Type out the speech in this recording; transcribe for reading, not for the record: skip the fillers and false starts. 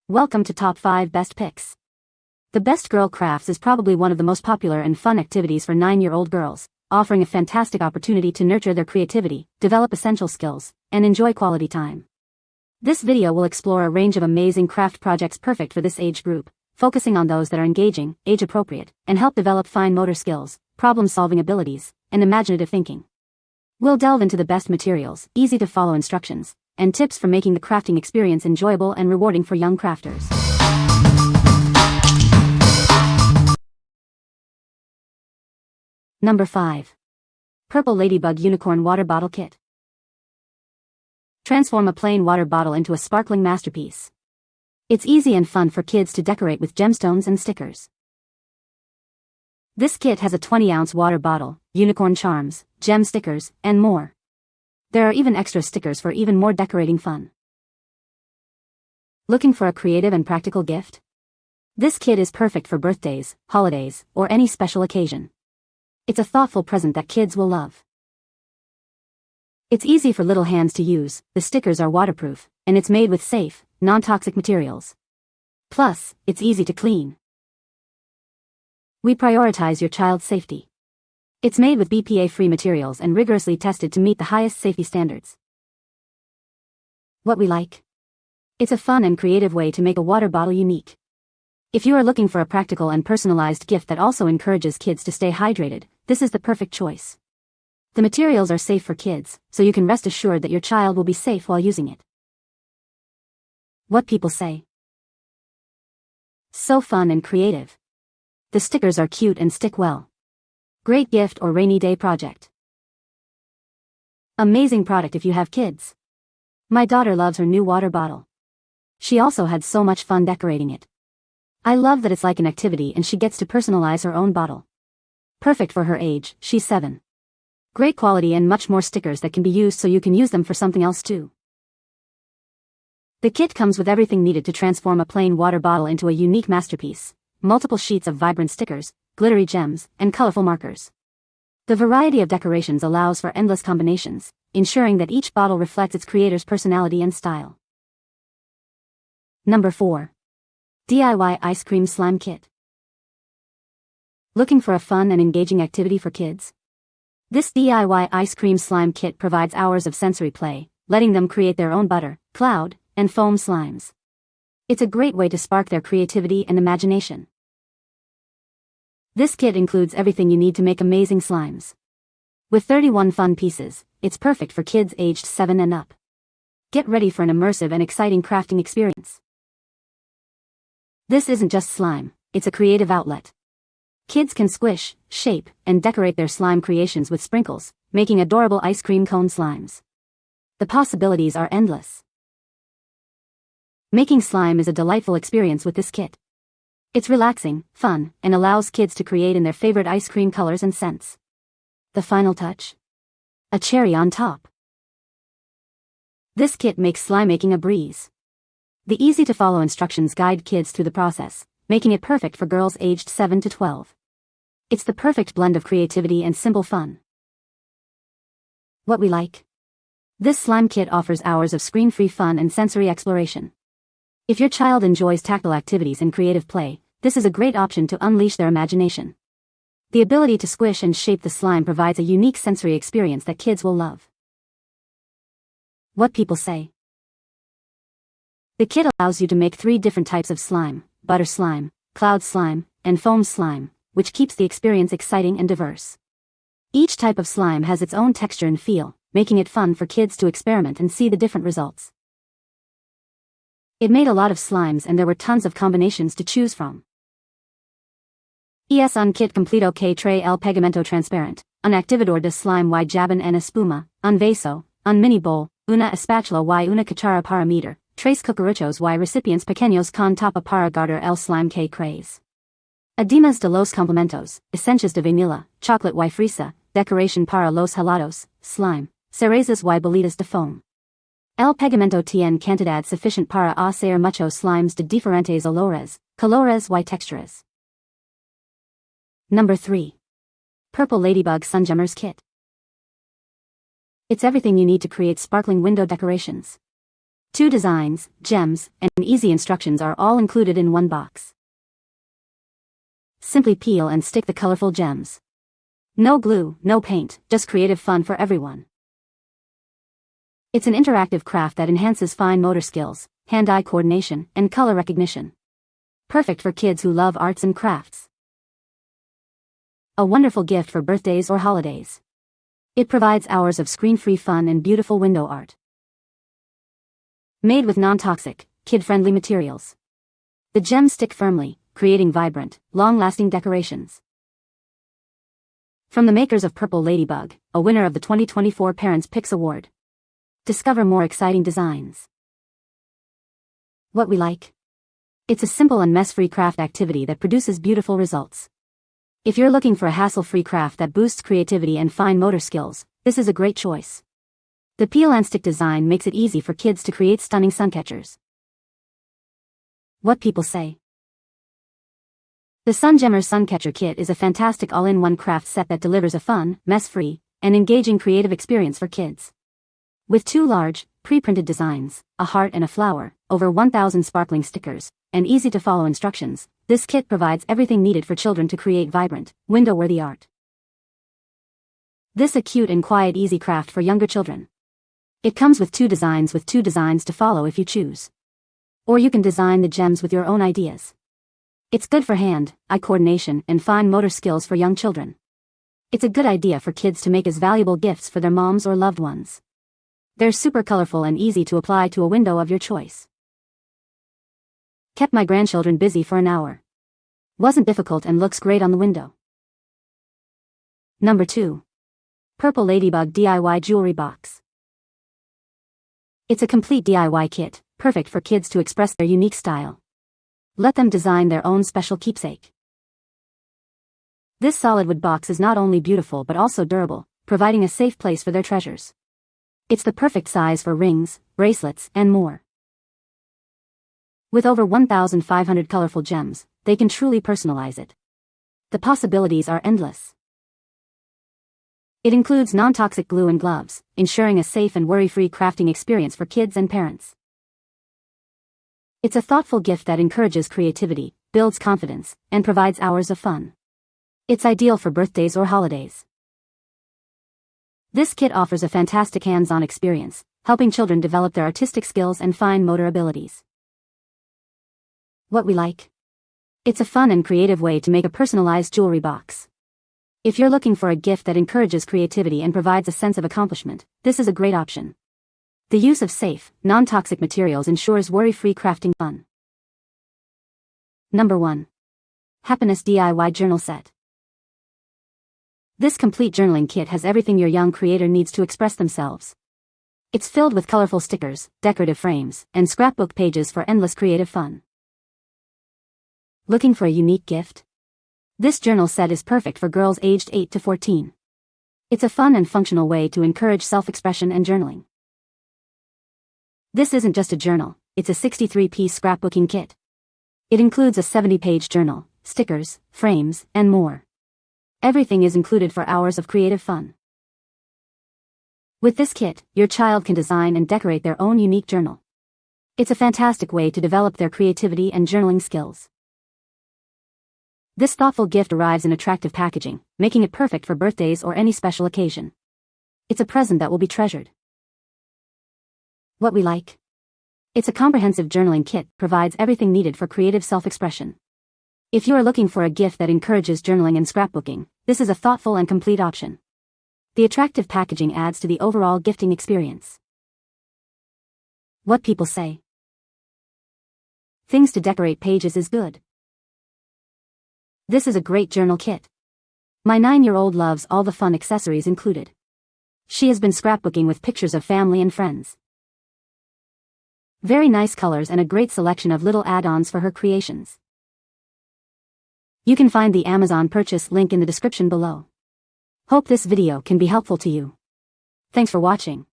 Welcome to Top 5 Best Picks. The Best Girl Crafts is probably one of the most popular and fun activities for 9-year-old girls, offering a fantastic opportunity to nurture their creativity, develop essential skills, and enjoy quality time. This video will explore a range of amazing craft projects perfect for this age group, focusing on those that are engaging, age-appropriate, and help develop fine motor skills, problem-solving abilities, and imaginative thinking. We'll delve into the best materials, easy-to-follow instructions, and tips for making the crafting experience enjoyable and rewarding for young crafters. Number 5. Purple Ladybug Unicorn Water Bottle Kit. Transform a plain water bottle into a sparkling masterpiece. It's easy and fun for kids to decorate with gemstones and stickers. This kit has a 20-ounce water bottle, unicorn charms, gem stickers, and more. There are even extra stickers for even more decorating fun. Looking for a creative and practical gift? This kit is perfect for birthdays, holidays, or any special occasion. It's a thoughtful present that kids will love. It's easy for little hands to use, the stickers are waterproof, and it's made with safe, non-toxic materials. Plus, it's easy to clean. We prioritize your child's safety. It's made with BPA-free materials and rigorously tested to meet the highest safety standards. What we like? It's a fun and creative way to make a water bottle unique. If you are looking for a practical and personalized gift that also encourages kids to stay hydrated, this is the perfect choice. The materials are safe for kids, so you can rest assured that your child will be safe while using it. What people say? So fun and creative. The stickers are cute and stick well. Great gift or rainy day project. Amazing product if you have kids. My daughter loves her new water bottle. She also had so much fun decorating it. I love that it's like an activity and she gets to personalize her own bottle. Perfect for her age, she's 7. Great quality and much more stickers that can be used so you can use them for something else too. The kit comes with everything needed to transform a plain water bottle into a unique masterpiece. Multiple sheets of vibrant stickers, glittery gems, and colorful markers. The variety of decorations allows for endless combinations, ensuring that each bottle reflects its creator's personality and style. Number 4. DIY Ice Cream Slime Kit. Looking for a fun and engaging activity for kids? This DIY ice cream slime kit provides hours of sensory play, letting them create their own butter, cloud, and foam slimes. It's a great way to spark their creativity and imagination. This kit includes everything you need to make amazing slimes. With 31 fun pieces, it's perfect for kids aged 7 and up. Get ready for an immersive and exciting crafting experience. This isn't just slime, it's a creative outlet. Kids can squish, shape, and decorate their slime creations with sprinkles, making adorable ice cream cone slimes. The possibilities are endless. Making slime is a delightful experience with this kit. It's relaxing, fun, and allows kids to create in their favorite ice cream colors and scents. The final touch? A cherry on top. This kit makes slime making a breeze. The easy-to-follow instructions guide kids through the process, making it perfect for girls aged 7 to 12. It's the perfect blend of creativity and simple fun. What we like? This slime kit offers hours of screen-free fun and sensory exploration. If your child enjoys tactile activities and creative play, this is a great option to unleash their imagination. The ability to squish and shape the slime provides a unique sensory experience that kids will love. What people say? The kit allows you to make 3 different types of slime: butter slime, cloud slime, and foam slime, which keeps the experience exciting and diverse. Each type of slime has its own texture and feel, making it fun for kids to experiment and see the different results. It made a lot of slimes and there were tons of combinations to choose from. Un kit completo que trae el pegamento transparent, un activador de slime y jabón en espuma, un vaso, un mini bowl, una espátula y una cuchara para meter, tres cucuruchos y recipientes pequeños con tapa para guardar el slime que crees. Además de los complementos, esencias de vanilla, chocolate y fresa, decoration para los helados, slime, cerezas y bolitas de foam. El pegamento tiene cantidad sufficient para hacer muchos slimes de diferentes olores, colores y texturas. Number 3. Purple Ladybug Sungemmers Kit. It's everything you need to create sparkling window decorations. 2 designs, gems, and easy instructions are all included in one box. Simply peel and stick the colorful gems. No glue, no paint, just creative fun for everyone. It's an interactive craft that enhances fine motor skills, hand-eye coordination, and color recognition. Perfect for kids who love arts and crafts. A wonderful gift for birthdays or holidays. It provides hours of screen-free fun and beautiful window art. Made with non-toxic, kid-friendly materials. The gems stick firmly, creating vibrant, long-lasting decorations. From the makers of Purple Ladybug, a winner of the 2024 Parents' Picks Award. Discover more exciting designs. What we like. It's a simple and mess-free craft activity that produces beautiful results. If you're looking for a hassle-free craft that boosts creativity and fine motor skills, this is a great choice. The peel and stick design makes it easy for kids to create stunning suncatchers. What people say. The Sungemmers Suncatcher Kit is a fantastic all-in-one craft set that delivers a fun, mess-free, and engaging creative experience for kids. With 2 large, pre-printed designs, a heart and a flower, over 1,000 sparkling stickers, and easy-to-follow instructions, this kit provides everything needed for children to create vibrant, window-worthy art. This is a cute and quiet easy craft for younger children. It comes with 2 designs to follow if you choose. Or you can design the gems with your own ideas. It's good for hand-eye coordination and fine motor skills for young children. It's a good idea for kids to make as valuable gifts for their moms or loved ones. They're super colorful and easy to apply to a window of your choice. Kept my grandchildren busy for an hour. Wasn't difficult and looks great on the window. Number 2. Purple Ladybug DIY Jewelry Box. It's a complete DIY kit, perfect for kids to express their unique style. Let them design their own special keepsake. This solid wood box is not only beautiful but also durable, providing a safe place for their treasures. It's the perfect size for rings, bracelets, and more. With over 1,500 colorful gems, they can truly personalize it. The possibilities are endless. It includes non-toxic glue and gloves, ensuring a safe and worry-free crafting experience for kids and parents. It's a thoughtful gift that encourages creativity, builds confidence, and provides hours of fun. It's ideal for birthdays or holidays. This kit offers a fantastic hands-on experience, helping children develop their artistic skills and fine motor abilities. What we like. It's a fun and creative way to make a personalized jewelry box. If you're looking for a gift that encourages creativity and provides a sense of accomplishment, this is a great option. The use of safe, non-toxic materials ensures worry-free crafting fun. Number 1. Hapinest DIY Journal Set. This complete journaling kit has everything your young creator needs to express themselves. It's filled with colorful stickers, decorative frames, and scrapbook pages for endless creative fun. Looking for a unique gift? This journal set is perfect for girls aged 8 to 14. It's a fun and functional way to encourage self-expression and journaling. This isn't just a journal, it's a 63-piece scrapbooking kit. It includes a 70-page journal, stickers, frames, and more. Everything is included for hours of creative fun. With this kit, your child can design and decorate their own unique journal. It's a fantastic way to develop their creativity and journaling skills. This thoughtful gift arrives in attractive packaging, making it perfect for birthdays or any special occasion. It's a present that will be treasured. What we like. It's a comprehensive journaling kit, provides everything needed for creative self-expression. If you are looking for a gift that encourages journaling and scrapbooking, this is a thoughtful and complete option. The attractive packaging adds to the overall gifting experience. What people say. Things to decorate pages is good. This is a great journal kit. My 9-year-old loves all the fun accessories included. She has been scrapbooking with pictures of family and friends. Very nice colors and a great selection of little add-ons for her creations. You can find the Amazon purchase link in the description below. Hope this video can be helpful to you. Thanks for watching.